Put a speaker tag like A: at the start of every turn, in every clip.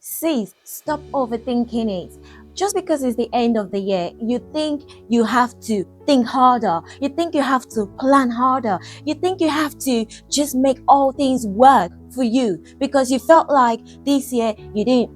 A: Sis, stop overthinking it. Just because it's the end of the year, you think you have to think harder. You think you have to plan harder. You think you have to just make all things work for you because you felt like this year you didn't,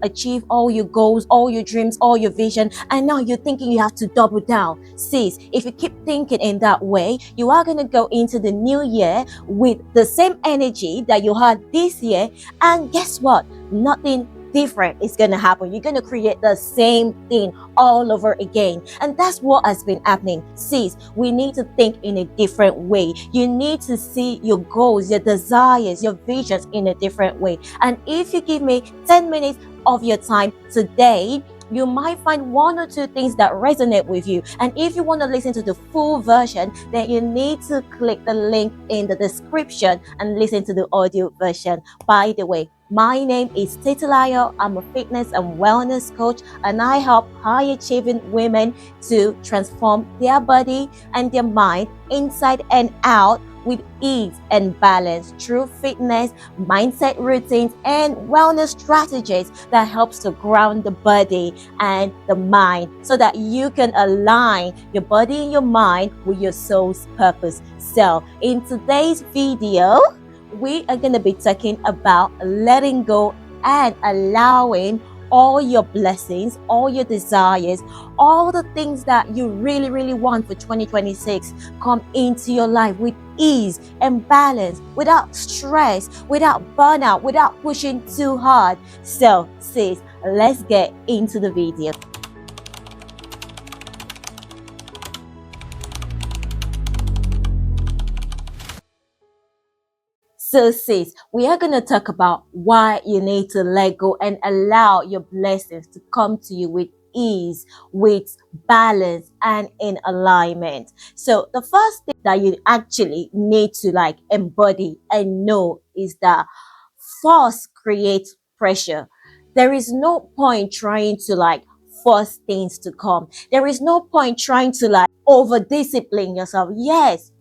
A: achieve all your goals, all your dreams, all your vision, and now you're thinking you have to double down. Sis, if you keep thinking in that way, you are going to go into the new year with the same energy that you had this year, and guess what? Nothing different is going to happen. You're going to create the same thing all over again. And that's what has been happening. Sis, we need to think in a different way. You need to see your goals, your desires, your visions in a different way. And if you give me 10 minutes of your time today, you might find one or two things that resonate with you. And if you want to listen to the full version, then you need to click the link in the description and listen to the audio version. By the way, my name is Titilayo. I'm a fitness and wellness coach, and I help high-achieving women to transform their body and their mind inside and out with ease and balance through fitness, mindset routines, and wellness strategies that helps to ground the body and the mind so that you can align your body and your mind with your soul's purpose. So in today's video, we are going to be talking about letting go and allowing all your blessings, all your desires, all the things that you really, really want for 2026 come into your life with ease and balance, without stress, without burnout, without pushing too hard. So, sis, let's get into the video. So sis, we are going to talk about why you need to let go and allow your blessings to come to you with ease, with balance, and in alignment. So the first thing that you actually need to embody and know is that force creates pressure. There is no point trying to force things to come. There is no point trying to over discipline yourself. Yes,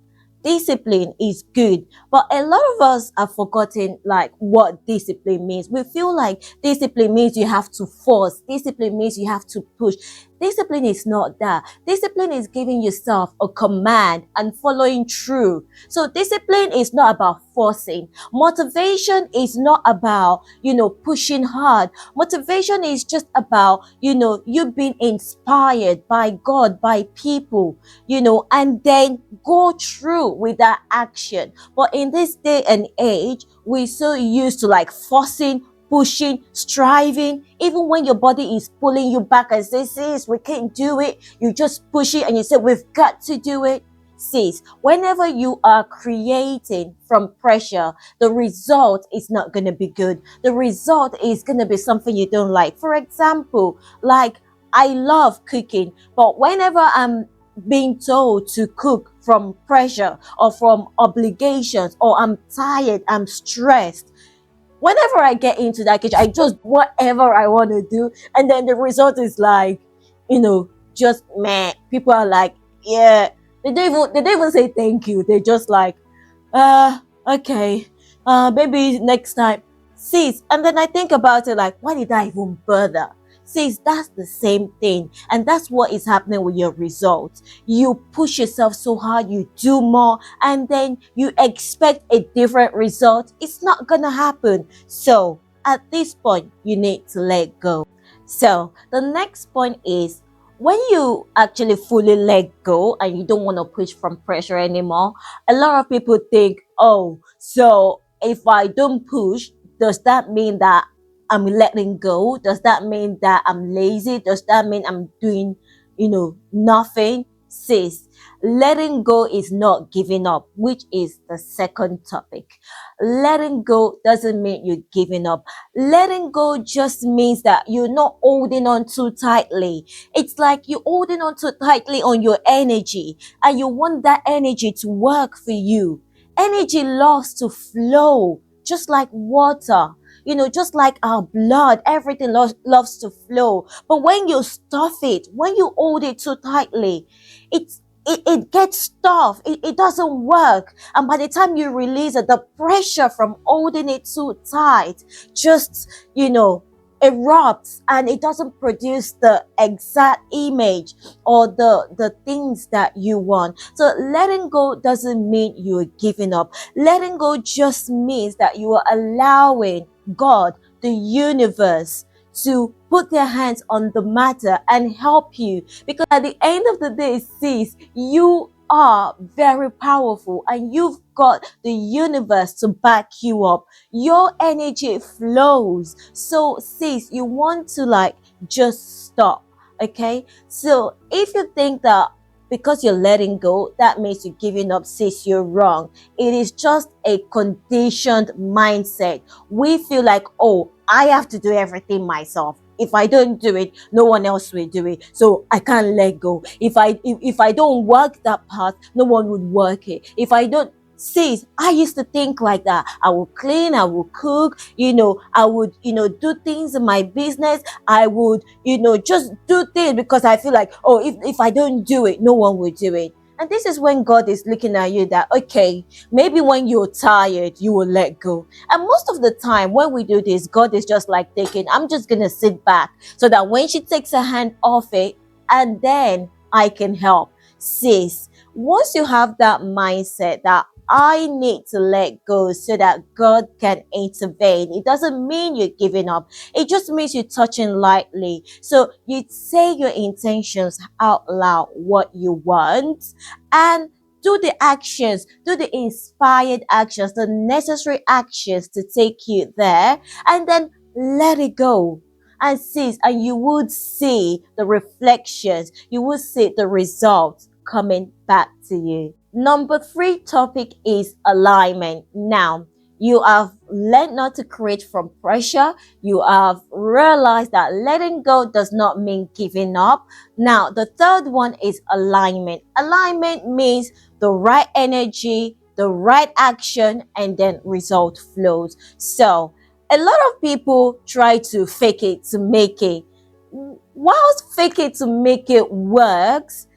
A: discipline is good, but a lot of us have forgotten what discipline means. We feel like discipline means you have to force. Discipline means you have to push. Discipline is not that. Discipline is giving yourself a command and following through. So discipline is not about forcing. Motivation is not about, pushing hard. Motivation is just about, you being inspired by God, by people, and then go through with that action. But in this day and age, we're so used to forcing, pushing, striving. Even when your body is pulling you back and says, sis, we can't do it, you just push it and you say, we've got to do it. Sis, whenever you are creating from pressure, the result is not going to be good. The result is going to be something you don't like. For example, I love cooking, but whenever I'm being told to cook from pressure or from obligations, or I'm tired, I'm stressed, whenever I get into that kitchen, I just whatever I want to do, and then the result is just meh. People are like, yeah, they don't even say thank you. They just okay, maybe next time, sis. And then I think about it why did I even bother? Sis, that's the same thing, and that's what is happening with your results. You push yourself so hard, you do more, and then you expect a different result. It's not gonna happen. So at this point, you need to let go. So the next point is, when you actually fully let go and you don't want to push from pressure anymore, a lot of people think, oh, so if I don't push, does that mean that I'm letting go? Does that mean that I'm lazy? Does that mean I'm doing, nothing? Sis, letting go is not giving up, which is the second topic. Letting go doesn't mean you're giving up. Letting go just means that you're not holding on too tightly. It's like you're holding on too tightly on your energy, and you want that energy to work for you. Energy loves to flow, just like water. Just like our blood, everything loves to flow. But when you stuff it, when you hold it too tightly, it gets stuffed. It doesn't work. And by the time you release it, the pressure from holding it too tight just, erupts and it doesn't produce the exact image or the things that you want. So letting go doesn't mean you're giving up. Letting go just means that you are allowing God, the universe, to put their hands on the matter and help you. Because at the end of the day, sis, you are very powerful and you've got the universe to back you up. Your energy flows. So, sis, you want to like just stop. Okay. So, if you think that because you're letting go, that means you're giving up, sis, you're wrong. It is just a conditioned mindset. We feel like, oh, I have to do everything myself. If I don't do it, no one else will do it. So I can't let go. If I don't work that path, no one would work it. If I don't, sis, I used to think like that. I will clean, I will cook, I would, do things in my business. I would, just do things because I feel like, oh, if I don't do it, no one will do it. And this is when God is looking at you that, okay, maybe when you're tired, you will let go. And most of the time when we do this, God is just like thinking, I'm just going to sit back so that when she takes her hand off it, and then I can help. Sis, once you have that mindset that I need to let go so that God can intervene, it doesn't mean you're giving up. It just means you're touching lightly. So you say your intentions out loud, what you want, and do the actions, do the inspired actions, the necessary actions to take you there, and then let it go. And sis, and you would see the reflections, you would see the results coming back to you. Number 3 topic is alignment. Now, you have learned not to create from pressure. You have realized that letting go does not mean giving up. Now, the third one is alignment. Alignment means the right energy, the right action, and then result flows. So, a lot of people try to fake it to make it. Whilst fake it to make it works,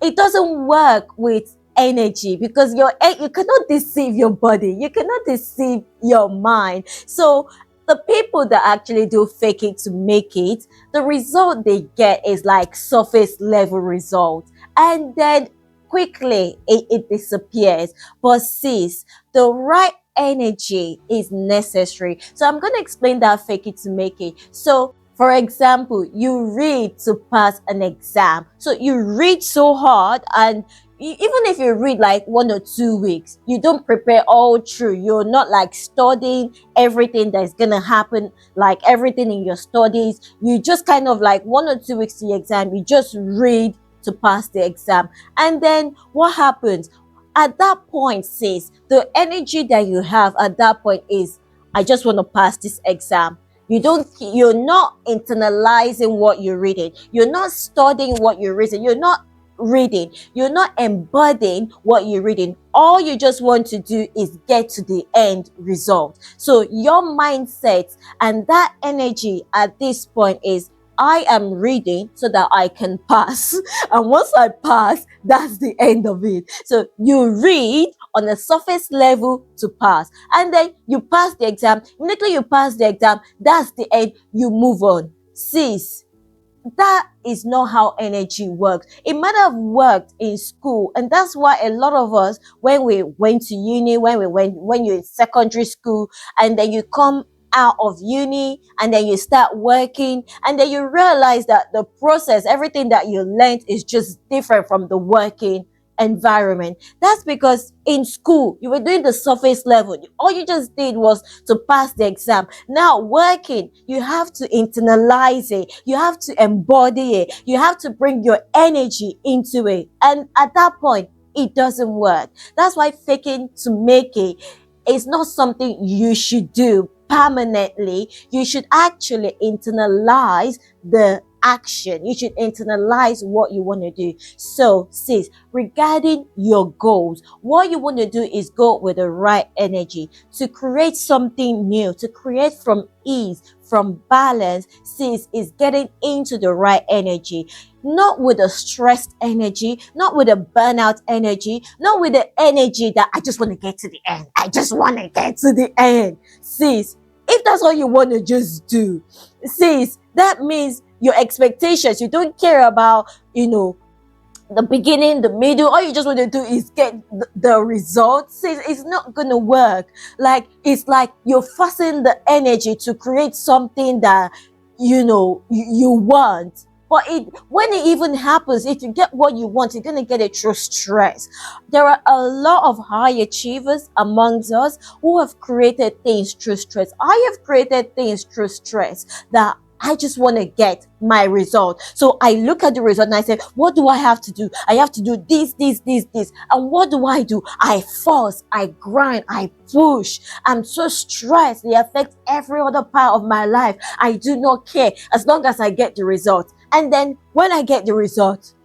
A: it doesn't work with energy because you cannot deceive your body, you cannot deceive your mind. So the people that actually do fake it to make it, the result they get is like surface level result, and then quickly it disappears. But sis, the right energy is necessary. So I'm going to explain that fake it to make it. So for example, you read to pass an exam. So you read so hard, and even if you read like 1 or 2 weeks, you don't prepare all through. You're not like studying everything that's going to happen, like everything in your studies. You just kind of like 1 or 2 weeks to the exam, you just read to pass the exam. And then what happens? At that point, sis, the energy that you have at that point is, I just want to pass this exam. You're not internalizing what you're reading. You're not studying what you're reading. You're not reading. You're not embodying what you're reading. All you just want to do is get to the end result. So your mindset and that energy at this point is, I am reading so that I can pass. And once I pass, that's the end of it. So you read on a surface level to pass. And then you pass the exam. Immediately you pass the exam, that's the end. You move on. Sis, that is not how energy works. It might have worked in school, and that's why a lot of us, when we went to uni, when you're in secondary school, and then you come out of uni and then you start working, and then you realize that the process, everything that you learned is just different from the working environment. That's because in school you were doing the surface level. All you just did was to pass the exam. Now working, you have to internalize it, you have to embody it, you have to bring your energy into it, and at that point it doesn't work. That's why faking to make it is not something you should do permanently. You should actually internalize the action. You should internalize what you want to do. So, sis, regarding your goals, what you want to do is go with the right energy to create something new, to create from ease, from balance. Sis, is getting into the right energy. Not with a stressed energy, not with a burnout energy, not with the energy that I just want to get to the end. I just want to get to the end. Sis, If that's all you want to just do, sis, that means your expectations, you don't care about, the beginning, the middle. All you just want to do is get the results. It's not gonna work. Like, it's like you're forcing the energy to create something that you want. But when it even happens, if you get what you want, you're gonna get it through stress. There are a lot of high achievers amongst us who have created things through stress. I have created things through stress that I just want to get my result. So I look at the result and I say, what do I have to do? I have to do this, this, this, this. And what do? I force, I grind, I push. I'm so stressed. It affects every other part of my life. I do not care as long as I get the result. And then when I get the result,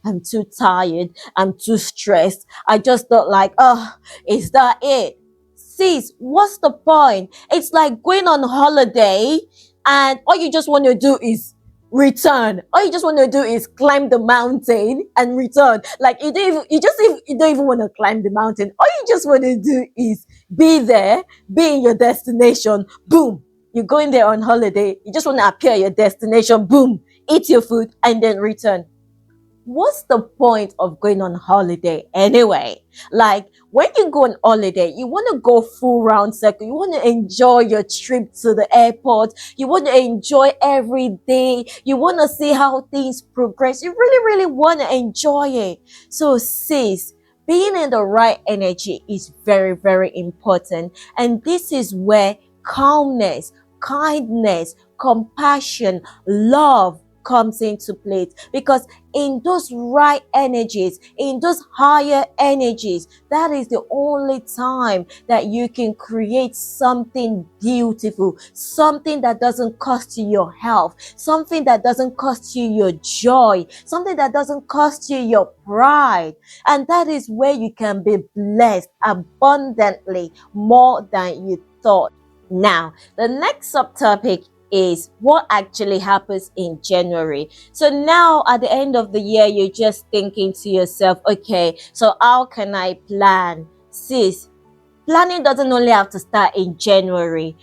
A: I'm too tired. I'm too stressed. I just thought like, oh, is that it? Sis, what's the point? It's like going on holiday and all you just want to do is return. All you just want to do is climb the mountain and return. Like you don't even want to climb the mountain. All you just want to do is be there, be in your destination. Boom. You're going there on holiday. You just want to appear at your destination. Boom. Eat your food and then return. What's the point of going on holiday anyway? Like, when you go on holiday, you want to go full round circle. You want to enjoy your trip to the airport. You want to enjoy every day. You want to see how things progress. You really, really want to enjoy it. So, sis, being in the right energy is very, very important. And this is where calmness, kindness, compassion, love comes into place, because in those right energies, in those higher energies, that is the only time that you can create something beautiful, something that doesn't cost you your health, something that doesn't cost you your joy, something that doesn't cost you your pride. And that is where you can be blessed abundantly more than you thought. Now, the next subtopic is what actually happens in January. So now at the end of the year, you're just thinking to yourself, okay, so how can I plan? Sis, planning doesn't only have to start in January.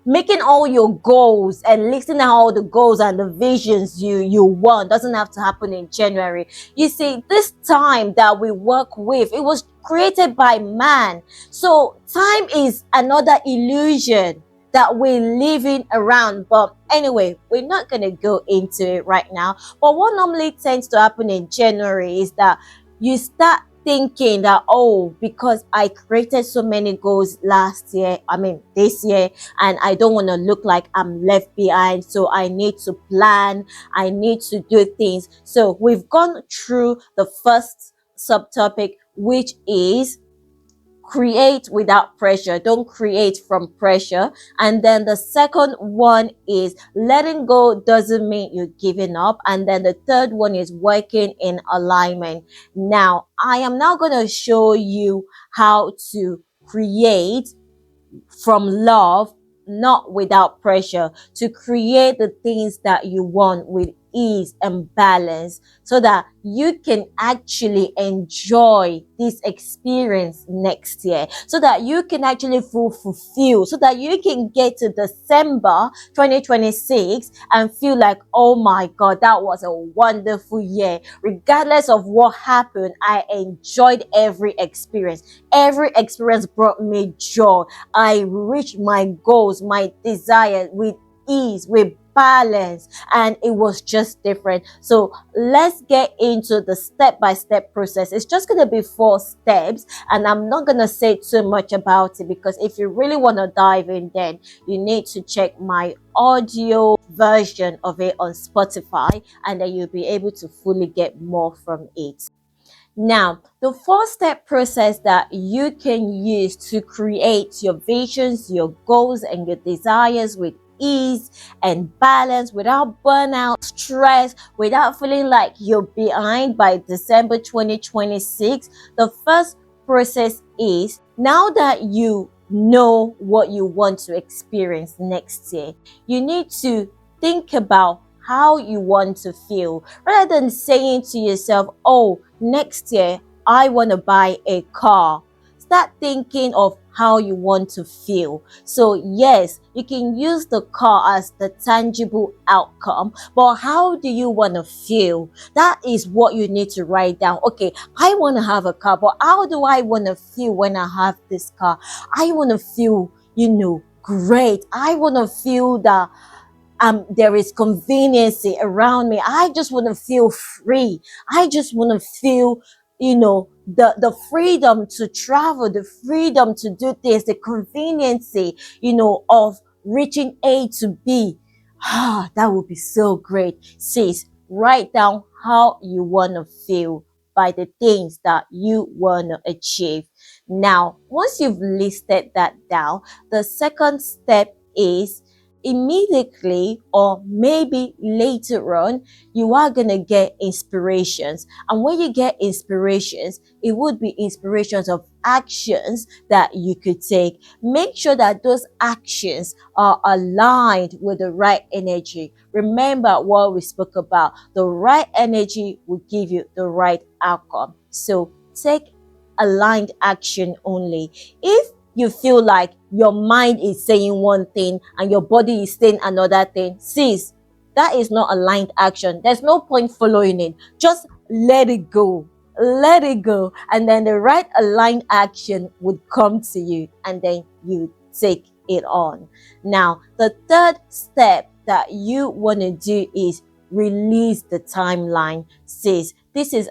A: Making all your goals and listing out all the goals and the visions you want doesn't have to happen in January. You see, this time that we work with, it was created by man. So time is another illusion that we're living around. But anyway, we're not going to go into it right now. But what normally tends to happen in January is that you start thinking that, oh, because I created so many goals this year, and I don't want to look like I'm left behind. So I need to plan. I need to do things. So we've gone through the first subtopic, which is create without pressure. Don't create from pressure. And then the second one is letting go doesn't mean you're giving up. And then the third one is working in alignment. Now, I am now going to show you how to create from love, not without pressure, to create the things that you want with ease and balance, so that you can actually enjoy this experience next year, so that you can actually fulfill, so that you can get to December 2026 and feel like, oh my God, that was a wonderful year. Regardless of what happened, I enjoyed every experience. Every experience brought me joy. I reached my goals, my desires with ease, with balance, and it was just different. So let's get into the step-by-step process. It's just going to be 4 steps, and I'm not going to say too much about it, because if you really want to dive in, then you need to check my audio version of it on Spotify, and then you'll be able to fully get more from it. Now, the 4-step process that you can use to create your visions, your goals, and your desires with ease and balance, without burnout, stress, without feeling like you're behind by December 2026. The first process is, now that you know what you want to experience next year, you need to think about how you want to feel, rather than saying to yourself, oh, next year I want to buy a car. start thinking of how you want to feel. So yes, you can use the car as the tangible outcome, but how do you want to feel? That is what you need to write down. Okay, I want to have a car, but how do I want to feel when I have this car? I want to feel, great. I want to feel that there is conveniency around me. I just want to feel free. I just want to feel, the freedom to travel, the freedom to do things, the conveniency, of reaching A to B. Ah, that would be so great. Sis, write down how you want to feel by the things that you want to achieve. Now, once you've listed that down, the second step is immediately or maybe later on, you are going to get inspirations. And when you get inspirations, it would be inspirations of actions that you could take. Make sure that those actions are aligned with the right energy. Remember what we spoke about. The right energy will give you the right outcome. So take aligned action only. If you feel like your mind is saying one thing and your body is saying another thing, sis, that is not aligned action. There's no point following it. Just let it go. Let it go. And then the right aligned action would come to you, and then you take it on. Now, the third step that you want to do is release the timeline. Sis, this is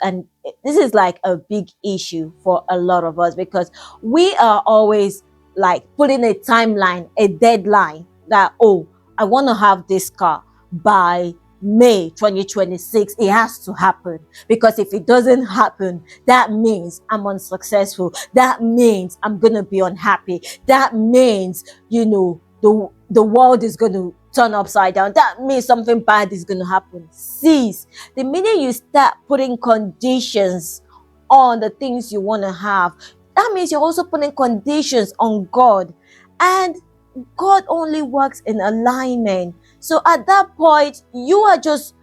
A: like a big issue for a lot of us, because we are always like putting a timeline, a deadline that, oh, I want to have this car by May 2026. It has to happen, because if it doesn't happen, that means I'm unsuccessful. That means I'm going to be unhappy. That means, the world is going to turn upside down. That means something bad is going to happen. Sis, the minute you start putting conditions on the things you want to have, that means you're also putting conditions on God. And God only works in alignment. So at that point, you are just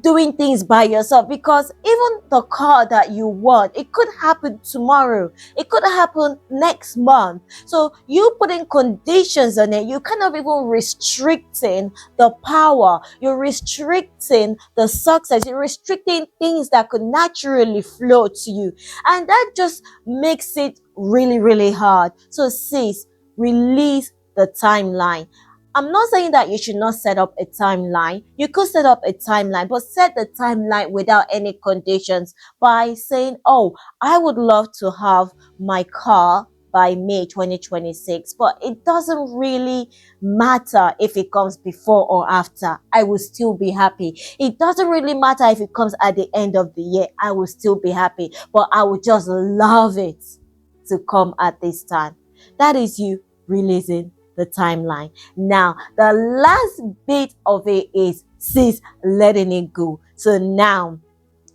A: doing things by yourself, because even the car that you want, it could happen tomorrow, it could happen next month. So you putting conditions on it, you kind of even restricting the power, you're restricting the success, you're restricting things that could naturally flow to you, and that just makes it really, really hard. So sis, release the timeline. I'm not saying that you should not set up a timeline. You could set up a timeline, but set the timeline without any conditions by saying, oh, I would love to have my car by May 2026, but it doesn't really matter if it comes before or after. I will still be happy. It doesn't really matter if it comes at the end of the year. I will still be happy, but I would just love it to come at this time. That is you releasing the timeline. Now, the last bit of it is, sis, letting it go. So now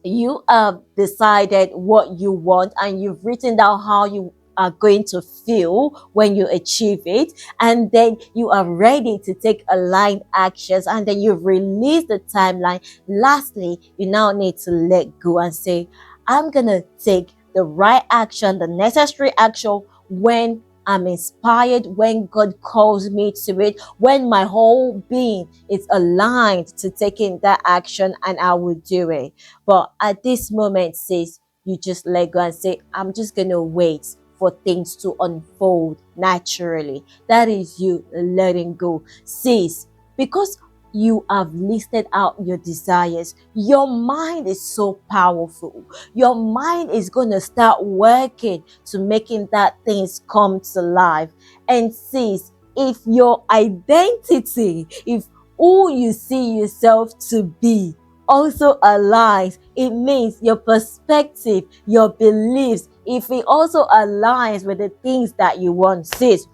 A: you have decided what you want, and you've written down how you are going to feel when you achieve it, and then you are ready to take aligned actions, and then you've released the timeline. Lastly, you now need to let go and say, I'm gonna take the right action, the necessary action, when I'm inspired, when God calls me to it, when my whole being is aligned to taking that action, and I will do it. But at this moment, sis, you just let go and say, I'm just going to wait for things to unfold naturally. That is you letting go. Sis, because you have listed out your desires, your mind is so powerful. Your mind is going to start working to making that things come to life. And sis, if your identity, if who you see yourself to be also aligns, it means your perspective, your beliefs, if it also aligns with the things that you want, sis,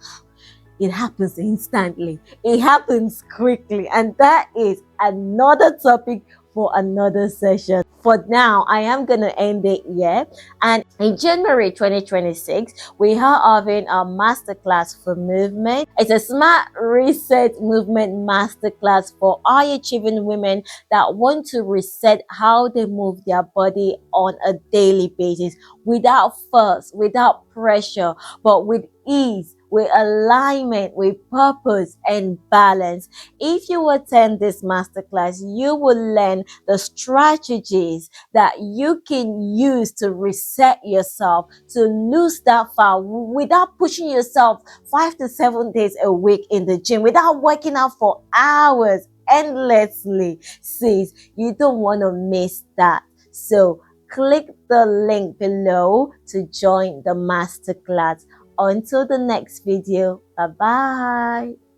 A: it happens instantly. It happens quickly. And that is another topic for another session. For now, I am going to end it here. And in January 2026, we are having a masterclass for movement. It's a smart reset movement masterclass for high achieving women that want to reset how they move their body on a daily basis without fuss, without pressure, but with ease, with alignment, with purpose and balance. If you attend this masterclass, you will learn the strategies that you can use to reset yourself, to lose that fat without pushing yourself 5 to 7 days a week in the gym, without working out for hours endlessly. Sis, you don't want to miss that. So click the link below to join the masterclass. Until the next video, bye bye.